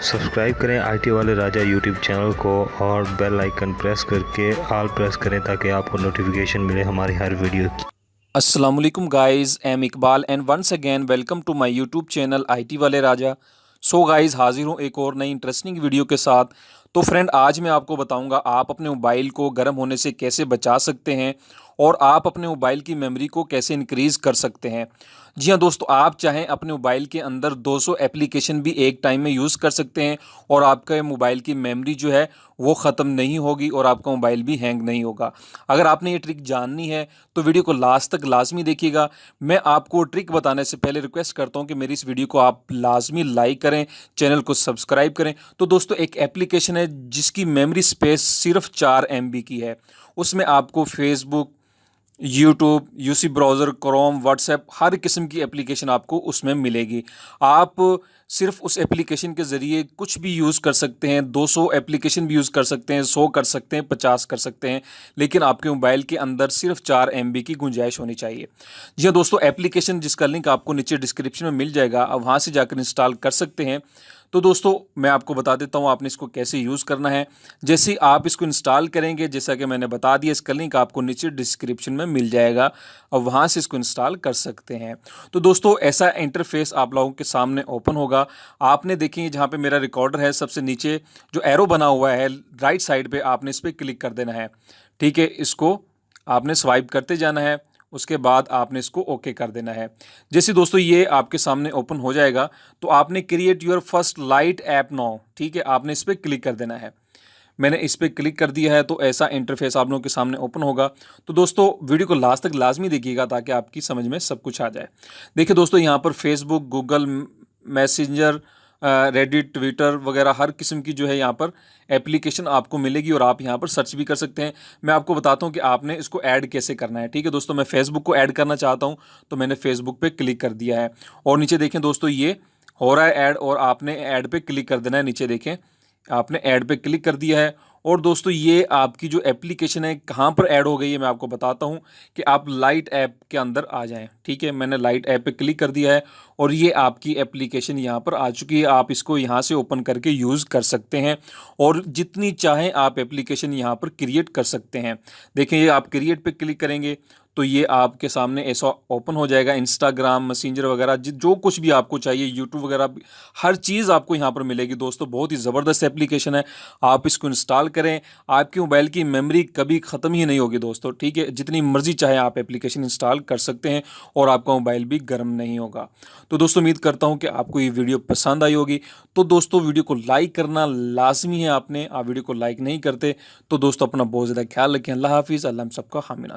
Subscribe करें IT वाले राजा YouTube channel को और बेल आइकन प्रेस करके ऑल प्रेस करें ताकि आपको नोटिफिकेशन मिले हमारी हर वीडियो की। Assalamualaikum guys, I am Iqbal and once again welcome to my YouTube channel IT वाले राजा। सो गाइस हाजिर हूँ एक और नई इंटरेस्टिंग वीडियो के साथ। तो फ्रेंड आज मैं आपको बताऊंगा आप अपने मोबाइल को गर्म होने से कैसे बचा सकते हैं और आप अपने मोबाइल की मेमोरी को कैसे इंक्रीज़ कर सकते हैं। जी हाँ दोस्तों, आप चाहें अपने मोबाइल के अंदर 200 एप्लीकेशन भी एक टाइम में यूज़ कर सकते हैं और आपका मोबाइल की मेमोरी जो है वो ख़त्म नहीं होगी और आपका मोबाइल भी हैंग नहीं होगा। अगर आपने ये ट्रिक जाननी है तो वीडियो को लास्ट तक लाजमी देखिएगा। मैं आपको ट्रिक बताने से पहले रिक्वेस्ट करता हूँ कि मेरी इस वीडियो को आप लाजमी लाइक करें, चैनल को सब्सक्राइब करें। तो दोस्तों एक एप्लीकेशन है जिसकी मेमोरी स्पेस सिर्फ 4 MB की है। उसमें आपको Facebook, YouTube, UC browser, Chrome, WhatsApp हर किस्म की एप्लीकेशन आपको उसमें मिलेगी। आप सिर्फ उस एप्लीकेशन के ज़रिए कुछ भी यूज़ कर सकते हैं, 200 एप्लीकेशन भी यूज़ कर सकते हैं, 100 कर सकते हैं, 50 कर सकते हैं, लेकिन आपके मोबाइल के अंदर सिर्फ 4 MB की गुंजाइश होनी चाहिए। जी हाँ दोस्तों, एप्लीकेशन जिसका लिंक आपको नीचे डिस्क्रिप्शन में मिल जाएगा, आप वहाँ से जाकर इंस्टॉल कर सकते हैं। तो दोस्तों मैं आपको बता देता हूँ आपने इसको कैसे यूज़ करना है। जैसे ही आप इसको इंस्टॉल करेंगे, जैसा कि मैंने बता दिया, इसका लिंक आपको नीचे डिस्क्रिप्शन में मिल जाएगा और वहाँ से इसको इंस्टॉल कर सकते हैं। तो दोस्तों ऐसा इंटरफेस आप लोगों के सामने ओपन होगा। आपने देखेंगे जहाँ पे मेरा रिकॉर्डर है, सबसे नीचे जो एरो बना हुआ है राइट साइड पे, आपने इस पर क्लिक कर देना है। ठीक है, इसको आपने स्वाइप करते जाना है, उसके बाद आपने इसको ओके कर देना है। जैसे दोस्तों ये आपके सामने ओपन हो जाएगा तो आपने create your first lite app now, ठीक है, आपने इस पर क्लिक कर देना है। मैंने इस पर क्लिक कर दिया है तो ऐसा इंटरफेस आप लोगों के सामने ओपन होगा। तो दोस्तों वीडियो को लास्ट तक लाजमी देखिएगा ताकि आपकी समझ में सब कुछ आ जाए। देखिए दोस्तों, यहाँ पर Facebook, Google messenger, Reddit, Twitter वगैरह हर किस्म की जो है यहाँ पर एप्लीकेशन आपको मिलेगी और आप यहाँ पर सर्च भी कर सकते हैं। मैं आपको बताता हूँ कि आपने इसको ऐड कैसे करना है। ठीक है दोस्तों, मैं फेसबुक को ऐड करना चाहता हूँ तो मैंने फेसबुक पे क्लिक कर दिया है और नीचे देखें दोस्तों ये हो रहा है ऐड और आपने ऐड पे क्लिक कर देना है। नीचे देखें आपने ऐड पे क्लिक कर दिया है और दोस्तों ये आपकी जो एप्लीकेशन है कहाँ पर ऐड हो गई है मैं आपको बताता हूँ कि आप लाइट ऐप के अंदर आ जाएं। ठीक है, मैंने लाइट ऐप पे क्लिक कर दिया है और ये आपकी एप्लीकेशन यहाँ पर आ चुकी है। आप इसको यहाँ से ओपन करके यूज़ कर सकते हैं और जितनी चाहें आप एप्लीकेशन यहाँ पर क्रिएट कर सकते हैं। देखें ये आप क्रिएट पे क्लिक करेंगे तो ये आपके सामने ऐसा ओपन हो जाएगा। इंस्टाग्राम, मैसेंजर वगैरह जो कुछ भी आपको चाहिए, यूट्यूब वगैरह हर चीज़ आपको यहाँ पर मिलेगी। दोस्तों बहुत ही ज़बरदस्त एप्लीकेशन है, आप इसको इंस्टॉल करें, आपकी मोबाइल की मेमोरी कभी ख़त्म ही नहीं होगी दोस्तों। ठीक है, जितनी मर्जी चाहे आप एप्लीकेशन इंस्टॉल कर सकते हैं और आपका मोबाइल भी गर्म नहीं होगा। तो दोस्तों उम्मीद करता हूँ कि आपको ये वीडियो पसंद आई होगी। तो दोस्तों वीडियो को लाइक करना लाजमी है, आप वीडियो को लाइक नहीं करते तो दोस्तों अपना बहुत ज़्यादा ख्याल रखें। अल्लाह हाफिज़, अल्लाह हम सबका हामी नासिर।